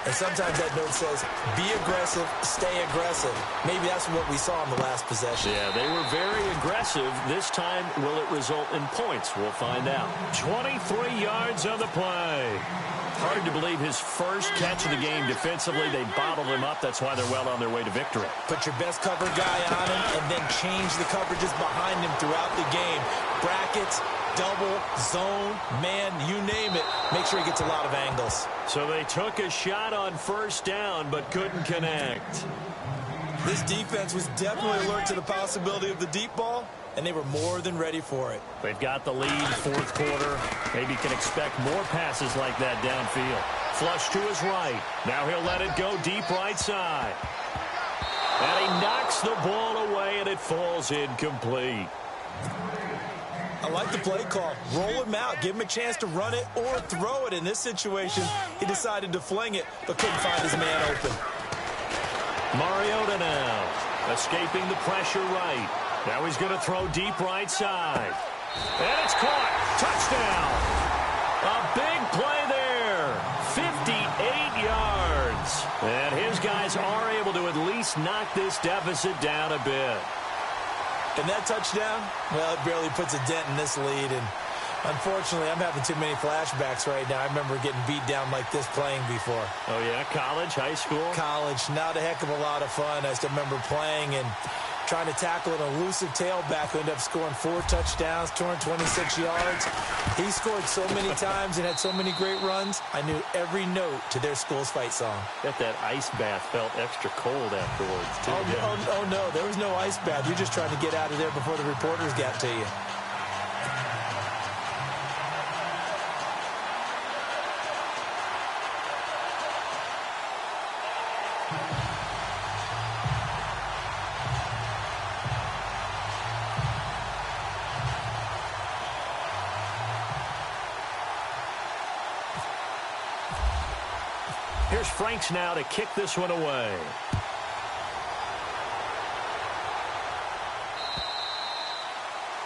And sometimes that note says, be aggressive, stay aggressive. Maybe that's what we saw in the last possession. Yeah, they were very aggressive. This time, will it result in points? We'll find out. 23 yards on the play. Hard to believe his first catch of the game defensively. They bottled him up. That's why they're well on their way to victory. Put your best cover guy on him and then change the coverages behind him throughout the game. Brackets, double, zone, man, you name it. Make sure he gets a lot of angles. So they took a shot on first down but couldn't connect. This defense was definitely alert to the possibility of the deep ball, and they were more than ready for it. They've got the lead, fourth quarter. Maybe can expect more passes like that downfield. Flush to his right. Now he'll let it go deep right side. And he knocks the ball away, and it falls incomplete. I like the play call. Roll him out. Give him a chance to run it or throw it. In this situation, he decided to fling it, but couldn't find his man open. Mariota now, escaping the pressure right. Now he's going to throw deep right side. And it's caught. Touchdown. A big play there. 58 yards. And his guys are able to at least knock this deficit down a bit. And that touchdown, well, it barely puts a dent in this lead. And unfortunately, I'm having too many flashbacks right now. I remember getting beat down like this playing before. Oh, yeah? College, high school? College. Not a heck of a lot of fun. I still remember playing and trying to tackle an elusive tailback who ended up scoring 4 touchdowns, 226 yards. He scored so many times and had so many great runs, I knew every note to their school's fight song. Bet that ice bath felt extra cold afterwards, too. Oh, no, there was no ice bath. You're just trying to get out of there before the reporters got to you. Here's Franks now to kick this one away.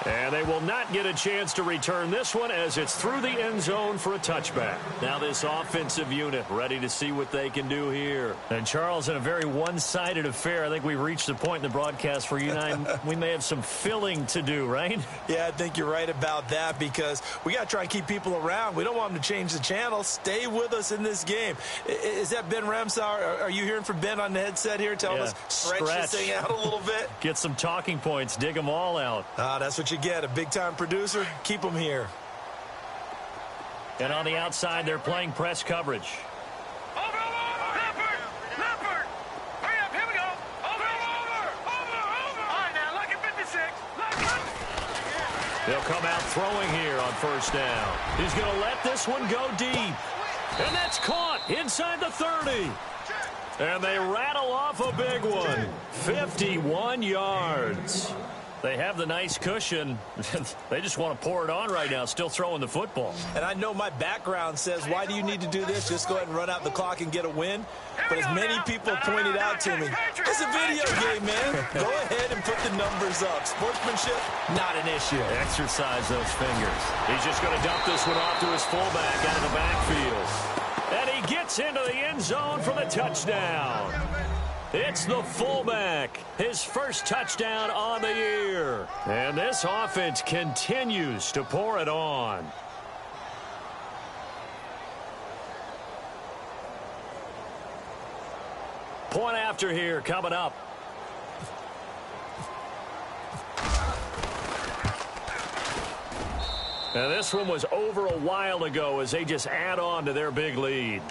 And they will not get a chance to return this one as it's through the end zone for a touchback. Now this offensive unit ready to see what they can do here. And Charles, in a very one-sided affair, I think we've reached the point in the broadcast where you and I, we may have some filling to do, right? Yeah, I think you're right about that because we got to try and keep people around. We don't want them to change the channel. Stay with us in this game. Is that Ben Ramsauer? Are you hearing from Ben on the headset here telling us stretch this thing out a little bit? Get some talking points. Dig them all out. That's what you get. A big-time producer. Keep them here. And on the outside, they're playing press coverage. Over. Leopard. Hurry up. Here we go. Over. All right, now, look at 56. They'll come out throwing here on first down. He's going to let this one go deep. And that's caught inside the 30. And they rattle off a big one. 51 yards. They have the nice cushion. They just want to pour it on right now, still throwing the football. And I know my background says, why do you need to do this? Just go ahead and run out the clock and get a win. But as many people pointed out to me, it's a video game, man. Go ahead and put the numbers up. Sportsmanship, not an issue. Exercise those fingers. He's just going to dump this one off to his fullback out of the backfield. And he gets into the end zone for the touchdown. It's the fullback, his first touchdown on the year. And this offense continues to pour it on. Point after here coming up. Now this one was over a while ago as they just add on to their big lead.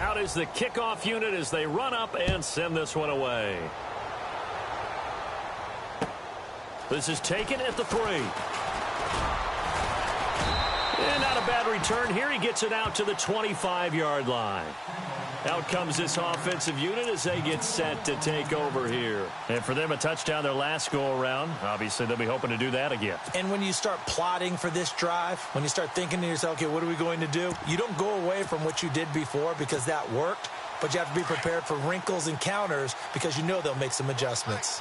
Out is the kickoff unit as they run up and send this one away. This is taken at the 3. And not a bad return here. He gets it out to the 25-yard line. Out comes this offensive unit as they get set to take over here. And for them, a touchdown their last go-around. Obviously, they'll be hoping to do that again. And when you start plotting for this drive, when you start thinking to yourself, okay, what are we going to do? You don't go away from what you did before because that worked, but you have to be prepared for wrinkles and counters because you know they'll make some adjustments.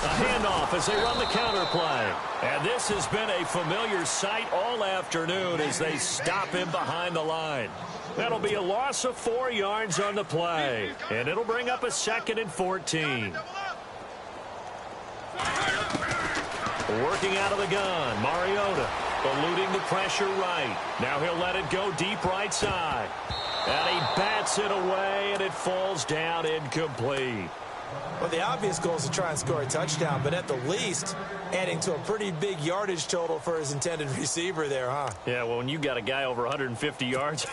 A handoff as they run the counter play. And this has been a familiar sight all afternoon as they stop him behind the line. That'll be a loss of 4 yards on the play. And it'll bring up a 2nd and 14. Working out of the gun, Mariota eluding the pressure right. Now he'll let it go deep right side. And he bats it away, and it falls down incomplete. Well, the obvious goal is to try and score a touchdown, but at the least, adding to a pretty big yardage total for his intended receiver there, huh? Yeah, well, when you got a guy over 150 yards,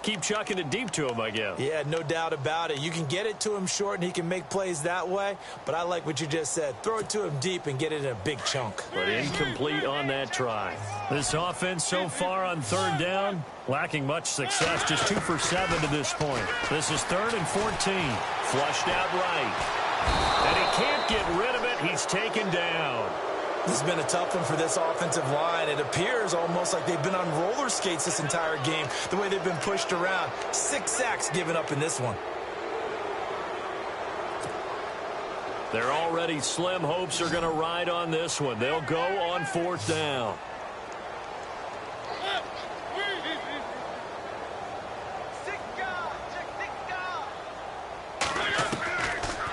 keep chucking it deep to him, I guess. Yeah, no doubt about it. You can get it to him short, and he can make plays that way, but I like what you just said. Throw it to him deep and get it in a big chunk. But incomplete on that try. This offense so far on 3rd down, lacking much success, just 2 for 7 to this point. This is 3rd and 14. Flushed out right. And he can't get rid of it. He's taken down. This has been a tough one for this offensive line. It appears almost like they've been on roller skates this entire game, the way they've been pushed around. 6 sacks given up in this one. Their already slim hopes are going to ride on this one. They'll go on 4th down.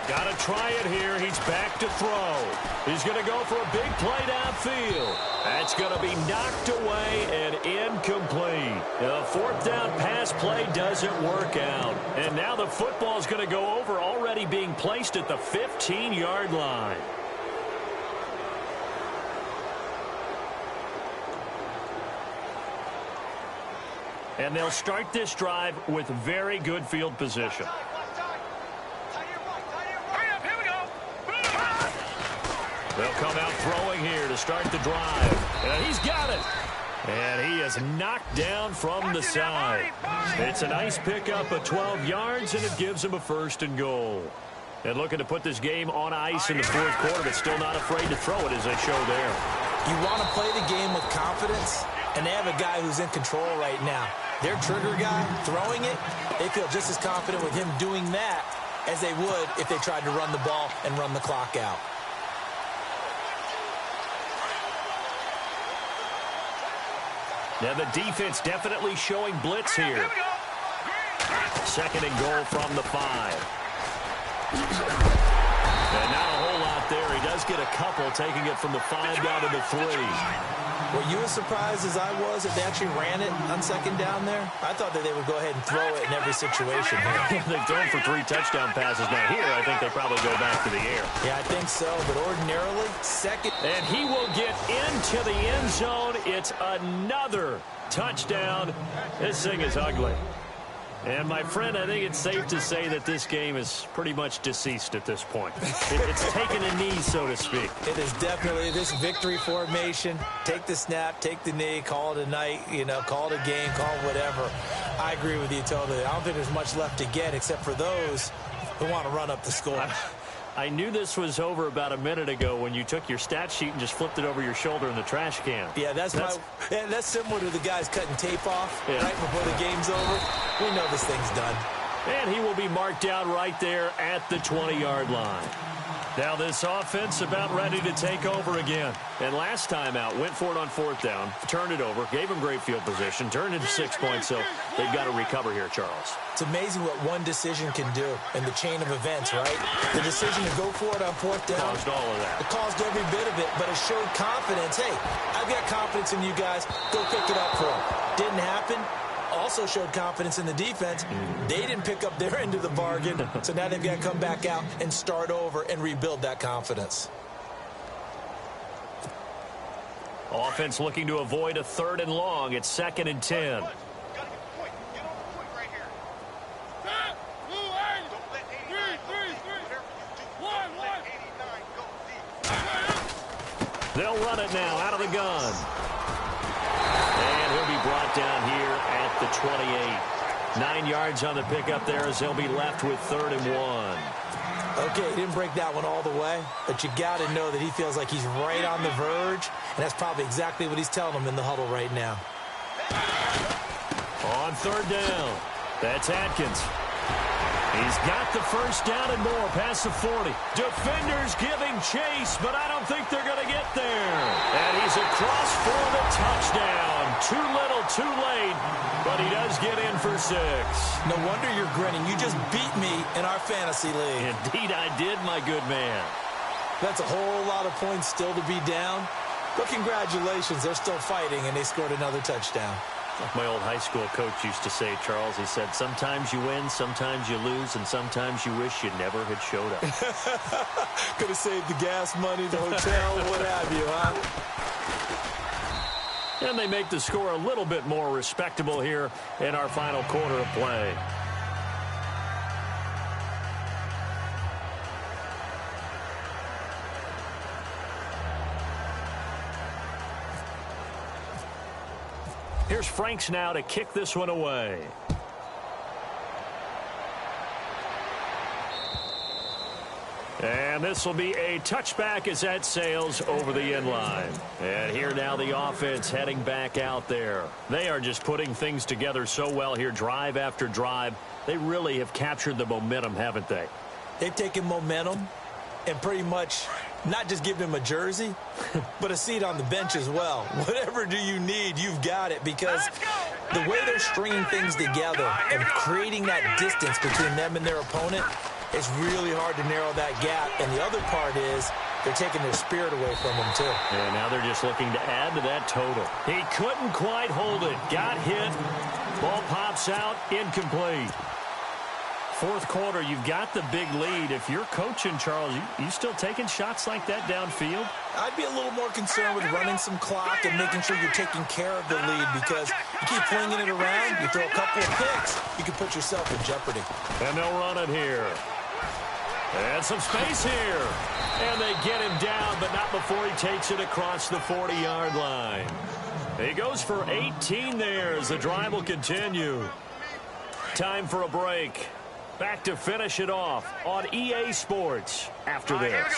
Got to try it here. He's back to throw. He's going to go for a big play downfield. That's going to be knocked away and incomplete. The 4th down pass play doesn't work out. And now the football is going to go over, already being placed at the 15-yard line. And they'll start this drive with very good field position. They'll come out throwing here to start the drive. And he's got it. And he is knocked down from the side. It's a nice pickup of 12 yards, and it gives him a 1st and goal. And looking to put this game on ice in the 4th quarter, but still not afraid to throw it as they show there. You want to play the game with confidence, and they have a guy who's in control right now. Their trigger guy, throwing it, they feel just as confident with him doing that as they would if they tried to run the ball and run the clock out. Now the defense definitely showing blitz here. 2nd and goal from the 5. And not a whole lot there. He does does get a couple, taking it from the 5 down to the 3. Were you as surprised as I was that they actually ran it on second down there? I thought that they would go ahead and throw it in every situation here. They've thrown for 3 touchdown passes. Now here, I think they probably go back to the air. Yeah, I think so, but ordinarily, second. And he will get into the end zone. It's another touchdown. This thing is ugly. And, my friend, I think it's safe to say that this game is pretty much deceased at this point. It's taken a knee, so to speak. It is definitely this victory formation. Take the snap, take the knee, call it a night, call it a game, call it whatever. I agree with you totally. I don't think there's much left to get except for those who want to run up the score. I knew this was over about a minute ago when you took your stat sheet and just flipped it over your shoulder in the trash can. Yeah, that's similar to the guys cutting tape off right before the game's over. We know this thing's done. And he will be marked down right there at the 20-yard line. Now this offense about ready to take over again. And last time out, went for it on 4th down, turned it over, gave him great field position, turned into 6 points, so they've got to recover here, Charles. It's amazing what one decision can do in the chain of events, right? The decision to go for it on 4th down. Caused all of that. It caused every bit of it, but it showed confidence. Hey, I've got confidence in you guys. Go pick it up for them. Didn't happen. Also showed confidence in the defense. They didn't pick up their end of the bargain, so now they've got to come back out and start over and rebuild that confidence. Offense looking to avoid a 3rd and long. It's 2nd and 10. They'll run it now out of the gun. And he'll be brought down here at the 28. 9 yards on the pickup there as they'll be left with 3rd and 1. Okay, he didn't break that one all the way, but you got to know that he feels like he's right on the verge, and that's probably exactly what he's telling them in the huddle right now. On 3rd down, that's Atkins. He's got the 1st down and more past the 40. Defenders giving chase, but I don't think they're going to get there. And he's across for the touchdown. Too little, too late, but he does get in for 6. No wonder you're grinning. You just beat me in our fantasy league. Indeed I did, my good man. That's a whole lot of points still to be down. But congratulations, they're still fighting, and they scored another touchdown. Like my old high school coach used to say, Charles, he said, sometimes you win, sometimes you lose, and sometimes you wish you never had showed up. Could have saved the gas money, the hotel, what have you, huh? And they make the score a little bit more respectable here in our final quarter of play. Here's Franks now to kick this one away. And this will be a touchback as that sails over the end line. And here now the offense heading back out there. They are just putting things together so well here, drive after drive. They really have captured the momentum, haven't they? They've taken momentum and pretty much not just given him a jersey, but a seat on the bench as well. Whatever do you need, you've got it, because the way they're stringing things together and creating that distance between them and their opponent, it's really hard to narrow that gap. And the other part is they're taking their spirit away from them, too. And now they're just looking to add to that total. He couldn't quite hold it. Got hit. Ball pops out. Incomplete. 4th quarter, you've got the big lead. If you're coaching, Charles, you still taking shots like that downfield? I'd be a little more concerned with running some clock and making sure you're taking care of the lead, because you keep flinging it around, you throw a couple of picks, you can put yourself in jeopardy. And they'll run it here. And some space here. And they get him down, but not before he takes it across the 40-yard line. He goes for 18 there as the drive will continue. Time for a break. Back to finish it off on EA Sports after this.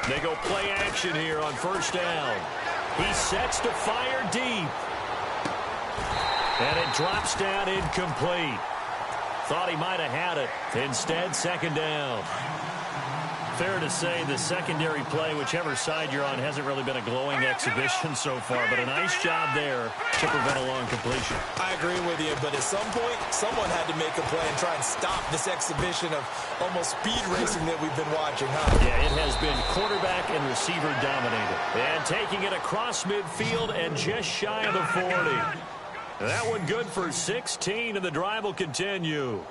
They go play action here on 1st down. He sets to fire deep. And it drops down incomplete. Thought he might have had it. Instead, 2nd down. fair to say the secondary play, whichever side you're on, hasn't really been a glowing exhibition so far, but a nice job there to prevent a long completion. I agree with you, but at some point, someone had to make a play and try and stop this exhibition of almost speed racing that we've been watching, huh? Yeah, it has been quarterback and receiver dominated. And taking it across midfield and just shy of the 40. That one good for 16, and the drive will continue.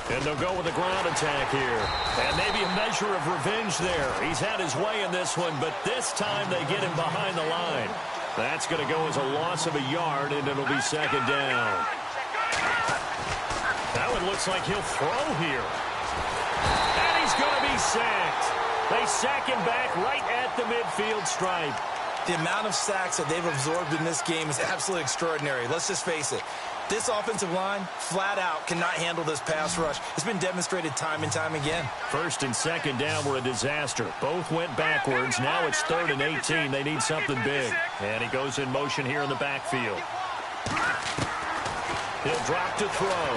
And they'll go with a ground attack here. And maybe a measure of revenge there. He's had his way in this one, but this time they get him behind the line. That's going to go as a loss of a yard, and it'll be second down. That one looks like he'll throw here. And he's going to be sacked. They sack him back right at the midfield stripe. The amount of sacks that they've absorbed in this game is absolutely extraordinary. Let's just face it. This offensive line, flat out, cannot handle this pass rush. It's been demonstrated time and time again. First and second down were a disaster. Both went backwards. Now it's 3rd and 18. They need something big. And he goes in motion here in the backfield. He'll drop to throw.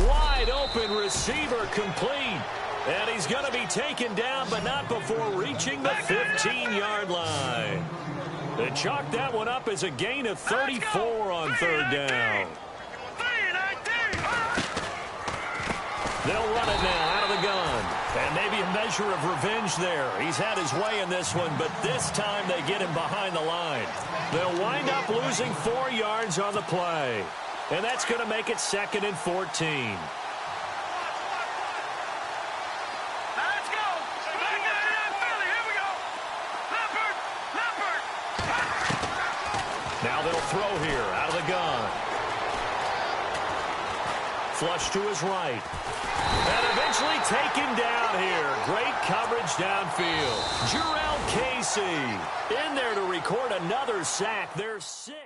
Wide open receiver complete. And he's going to be taken down, but not before reaching the 15-yard line. They chalk that one up as a gain of 34 on 3rd down. They'll run it now out of the gun. And maybe a measure of revenge there. He's had his way in this one, but this time they get him behind the line. They'll wind up losing 4 yards on the play. And that's going to make it 2nd and 14. Now they'll throw here out of the gun. Flush to his right. And eventually taken down here. Great coverage downfield. Jarrell Casey in there to record another sack. There's 6.